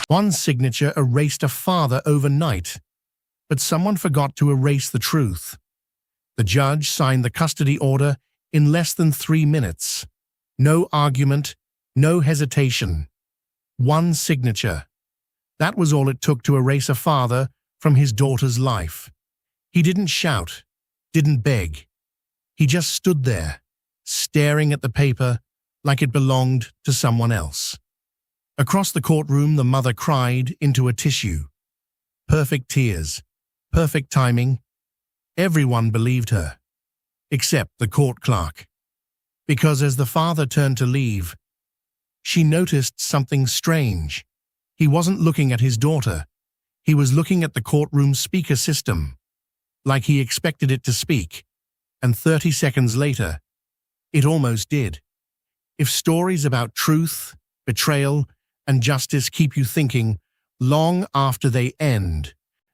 One signature erased a father overnight, but someone forgot to erase the truth. The judge signed the custody order in less than 3 minutes. No argument, no hesitation. One signature. That was all it took to erase a father from his daughter's life. He didn't shout, didn't beg. He just stood there, staring at the paper like it belonged to someone else. Across the courtroom, the mother cried into a tissue. Perfect tears, perfect timing. Everyone believed her, except the court clerk. Because as the father turned to leave, she noticed something strange. He wasn't looking at his daughter. He was looking at the courtroom speaker system, like he expected it to speak. And 30 seconds later, it almost did. If stories about truth, betrayal, and justice keep you thinking long after they end,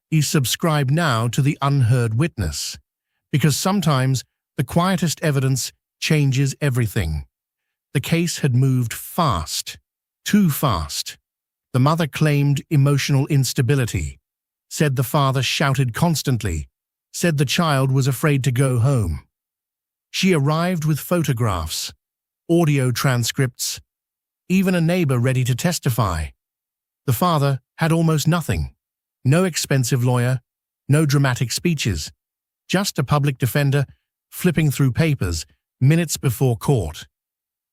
you subscribe now to the Unheard Witness, because sometimes the quietest evidence changes everything. The case had moved fast, too fast. The mother claimed emotional instability, said the father shouted constantly, said the child was afraid to go home. She arrived with photographs, audio transcripts, even a neighbor ready to testify. The father had almost nothing. No expensive lawyer, no dramatic speeches, just a public defender flipping through papers minutes before court.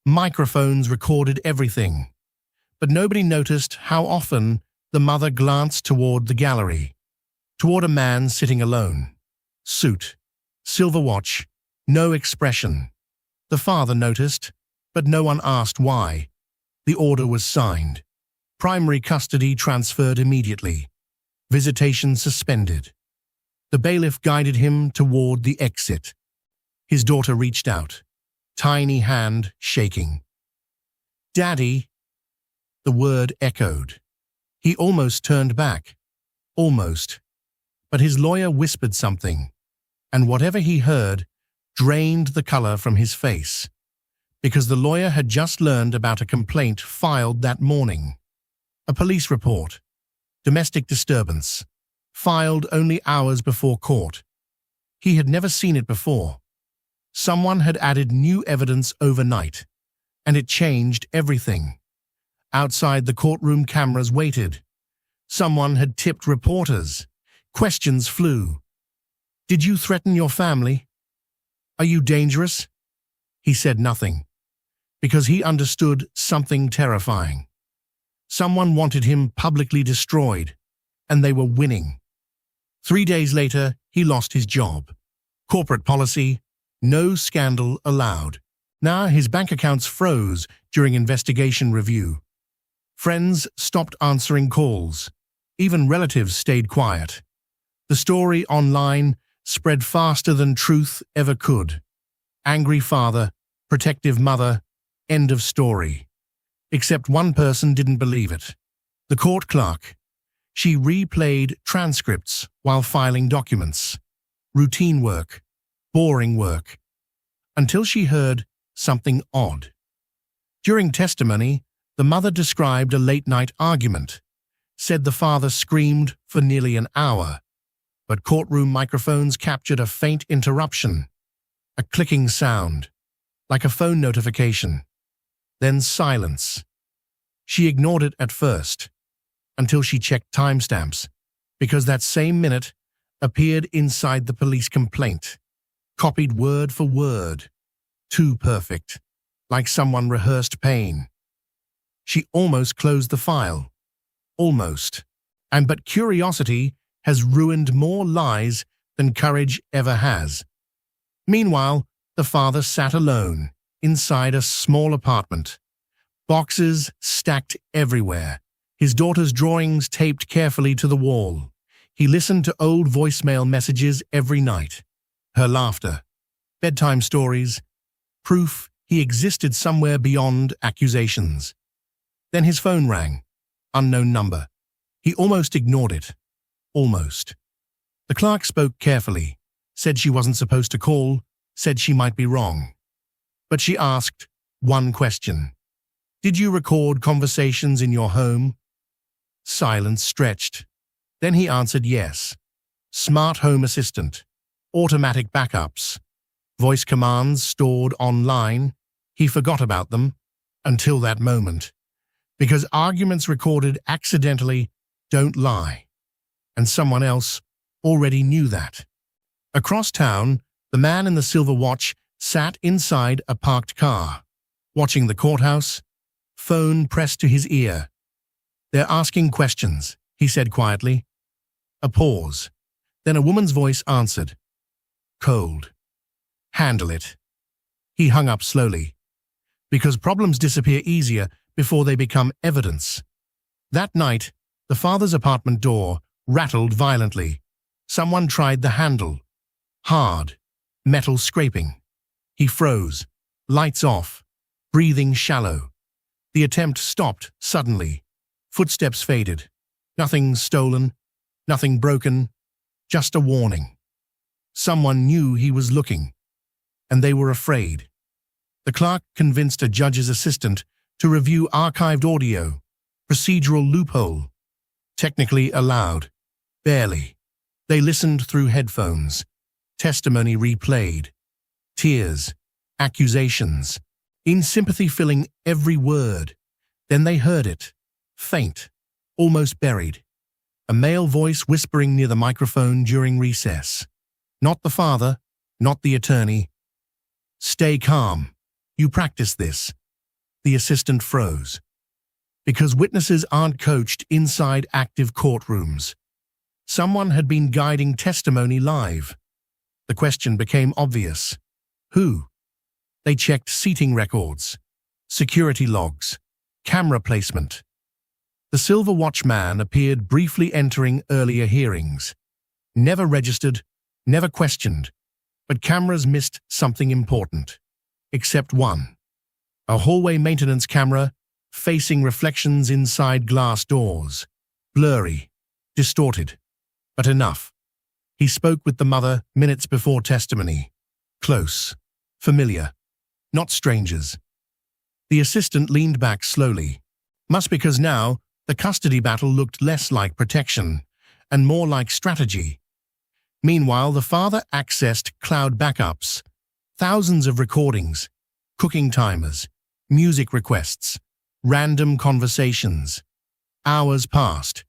Microphones recorded everything, but nobody noticed how often the mother glanced toward the gallery, toward a man sitting alone. Suit, silver watch, no expression. The father noticed, but no one asked why. The order was signed. Primary custody transferred immediately. Visitation suspended. The bailiff guided him toward the exit. His daughter reached out, tiny hand shaking. "Daddy," the word echoed. He almost turned back. Almost. But his lawyer whispered something, and whatever he heard drained the color from his face, because the lawyer had just learned about a complaint filed that morning. A police report. Domestic disturbance. Filed only hours before court. He had never seen it before. Someone had added new evidence overnight, and it changed everything. Outside, the courtroom cameras waited. Someone had tipped reporters. Questions flew. "Did you threaten your family? Are you dangerous?" He said nothing, because he understood something terrifying. Someone wanted him publicly destroyed, and they were winning. 3 days later, he lost his job. Corporate policy, no scandal allowed. Now his bank accounts froze during investigation review. Friends stopped answering calls. Even relatives stayed quiet. The story online spread faster than truth ever could. Angry father, protective mother, end of story. Except one person didn't believe it. The court clerk. She replayed transcripts while filing documents. Routine work, boring work, until she heard something odd. During testimony, the mother described a late-night argument, said the father screamed for nearly an hour, but courtroom microphones captured a faint interruption, a clicking sound, like a phone notification. Then silence. She ignored it at first, until she checked timestamps, because that same minute appeared inside the police complaint, copied word for word. Too perfect, like someone rehearsed pain. She almost closed the file. Almost. But curiosity has ruined more lies than courage ever has. Meanwhile, the father sat alone, inside a small apartment. Boxes stacked everywhere. His daughter's drawings taped carefully to the wall. He listened to old voicemail messages every night. Her laughter. Bedtime stories. Proof he existed somewhere beyond accusations. Then his phone rang. Unknown number. He almost ignored it. Almost. The clerk spoke carefully, said she wasn't supposed to call, said she might be wrong. But she asked one question. "Did you record conversations in your home?" Silence stretched. Then he answered yes. Smart home assistant. Automatic backups. Voice commands stored online. He forgot about them until that moment. Because arguments recorded accidentally don't lie. And someone else already knew that. Across town, the man in the silver watch sat inside a parked car, watching the courthouse, phone pressed to his ear. "They're asking questions," he said quietly. A pause. Then a woman's voice answered. Cold. "Handle it." He hung up slowly. Because problems disappear easier before they become evidence. That night, the father's apartment door rattled violently. Someone tried the handle. Hard. Metal scraping. He froze. Lights off. Breathing shallow. The attempt stopped suddenly. Footsteps faded. Nothing stolen. Nothing broken. Just a warning. Someone knew he was looking. And they were afraid. The clerk convinced a judge's assistant to review archived audio. Procedural loophole. Technically allowed. Barely. They listened through headphones. Testimony replayed. Tears. Accusations. In sympathy filling every word. Then they heard it. Faint. Almost buried. A male voice whispering near the microphone during recess. Not the father. Not the attorney. "Stay calm. You practice this." The assistant froze. Because witnesses aren't coached inside active courtrooms. Someone had been guiding testimony live. The question became obvious. Who? They checked seating records, security logs, camera placement. The silver watch man appeared briefly entering earlier hearings. Never registered, never questioned, but cameras missed something important. Except one. A hallway maintenance camera facing reflections inside glass doors. Blurry, distorted, but enough. He spoke with the mother minutes before testimony. Close, familiar, not strangers. The assistant leaned back slowly. Must because now the custody battle looked less like protection and more like strategy. Meanwhile, the father accessed cloud backups, thousands of recordings, cooking timers, music requests, random conversations. Hours passed.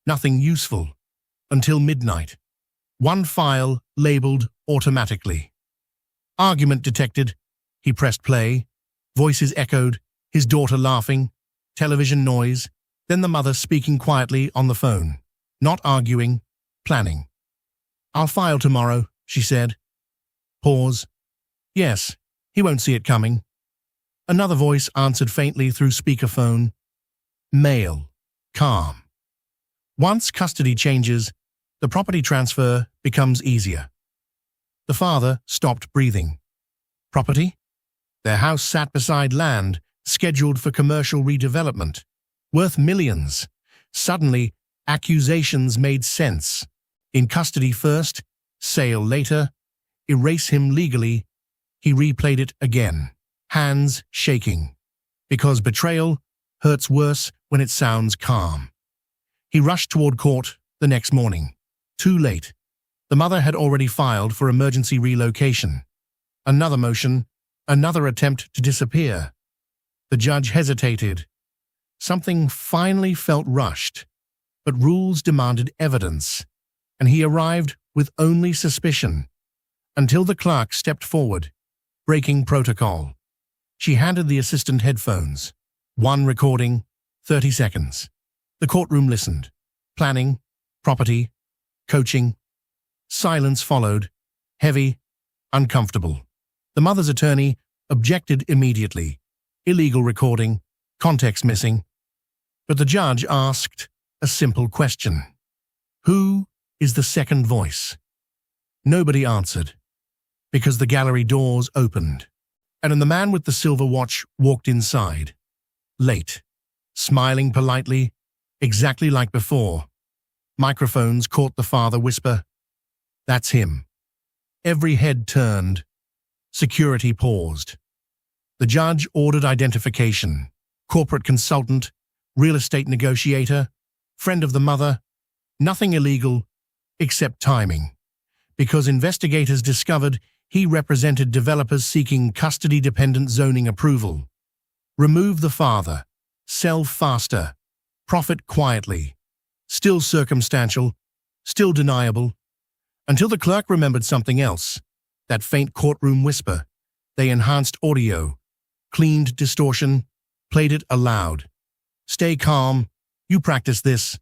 Nothing useful. Until midnight. One file labeled automatically. Argument detected. He pressed play. Voices echoed. His daughter laughing. Television noise. Then the mother speaking quietly on the phone. Not arguing. Planning. "I'll file tomorrow," she said. Pause. "Yes, he won't see it coming." Another voice answered faintly through speakerphone. Male. Calm. Once custody changes, the property transfer becomes easier. The father stopped breathing. Property? Their house sat beside land, scheduled for commercial redevelopment, worth millions. Suddenly, accusations made sense. In custody first, sale later, erase him legally. He replayed it again, hands shaking. Because betrayal hurts worse when it sounds calm. He rushed toward court the next morning. Too late. The mother had already filed for emergency relocation. Another motion, another attempt to disappear. The judge hesitated. Something finally felt rushed, but rules demanded evidence, and he arrived with only suspicion, until the clerk stepped forward, breaking protocol. She handed the assistant headphones. One recording, 30 seconds. The courtroom listened. Planning, property, coaching. Silence followed, heavy, uncomfortable. The mother's attorney objected immediately. Illegal recording, context missing. But the judge asked a simple question. Who is the second voice? Nobody answered, because the gallery doors opened, and the man with the silver watch walked inside. Late, smiling politely, exactly like before. Microphones caught the father whisper, "That's him." Every head turned. Security paused. The judge ordered identification. Corporate consultant, real estate negotiator, Friend of the mother, nothing illegal except timing, because investigators discovered he represented developers seeking custody-dependent zoning approval. Remove the father, sell faster, profit quietly. Still circumstantial, still deniable, until the clerk remembered something else, that faint courtroom whisper. They enhanced audio, cleaned distortion, played it aloud. Stay calm, you practice this.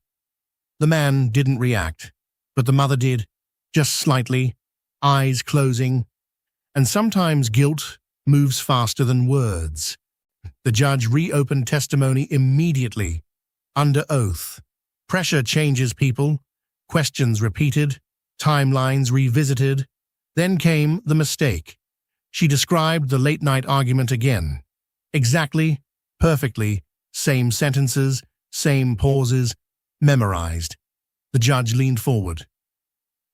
The man didn't react, but the mother did, just slightly, eyes closing. And sometimes guilt moves faster than words. The judge reopened testimony immediately, under oath. Pressure changes people, questions repeated, timelines revisited. Then came the mistake. She described the late-night argument again. Exactly, perfectly, same sentences, same pauses, memorized. The judge leaned forward.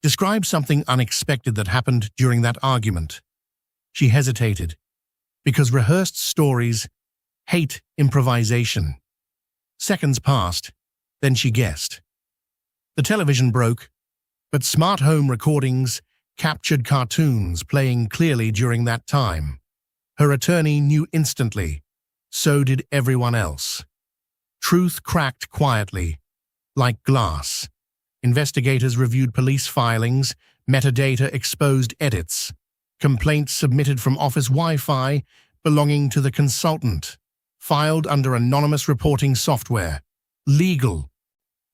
Describe something unexpected that happened during that argument. She hesitated, because rehearsed stories hate improvisation. Seconds passed, then she guessed. The television broke, but smart home recordings captured cartoons playing clearly during that time. Her attorney knew instantly. So did everyone else. Truth cracked quietly, like glass. Investigators reviewed police filings, metadata exposed edits, complaints submitted from office Wi-Fi belonging to the consultant, filed under anonymous reporting software. Legal,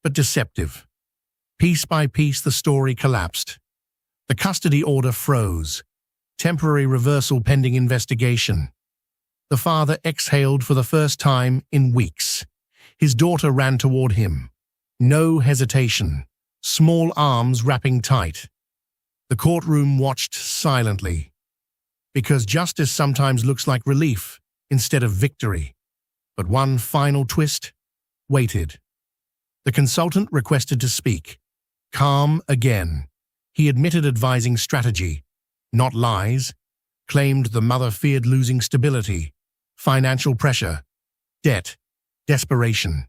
but deceptive. Piece by piece, the story collapsed. The custody order froze. Temporary reversal pending investigation. The father exhaled for the first time in weeks. His daughter ran toward him. No hesitation. Small arms wrapping tight. The courtroom watched silently. Because justice sometimes looks like relief instead of victory. But one final twist waited. The consultant requested to speak. Calm again. He admitted advising strategy, not lies, claimed the mother feared losing stability, financial pressure, debt, desperation.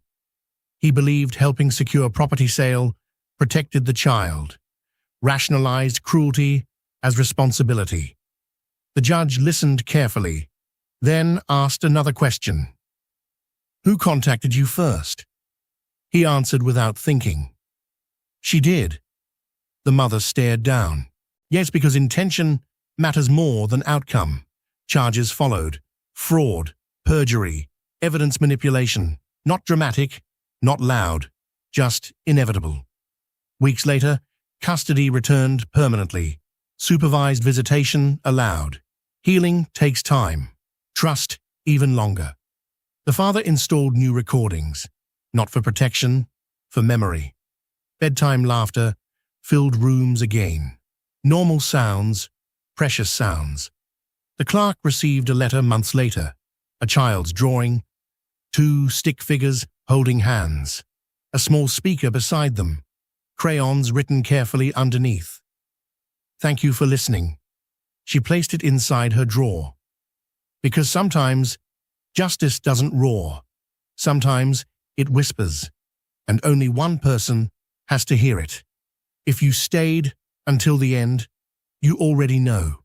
He believed helping secure property sale protected the child, rationalized cruelty as responsibility. The judge listened carefully, then asked another question. Who contacted you first? He answered without thinking. She did. The mother stared down. Yes, because intention matters more than outcome. Charges followed. Fraud, perjury, evidence manipulation. Not dramatic, not loud, just inevitable. Weeks later, custody returned permanently. Supervised visitation allowed. Healing takes time. Trust even longer. The father installed new recordings, not for protection, for memory. Bedtime laughter filled rooms again. Normal sounds, precious sounds. The clerk received a letter months later. A child's drawing, 2 stick figures holding hands, a small speaker beside them, crayons written carefully underneath. Thank you for listening. She placed it inside her drawer. Because sometimes justice doesn't roar. Sometimes it whispers, and only one person has to hear it. If you stayed until the end, you already know.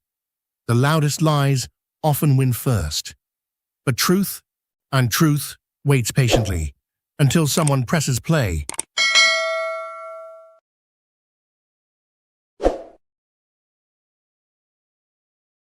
The loudest lies often win first. But truth waits patiently until someone presses play.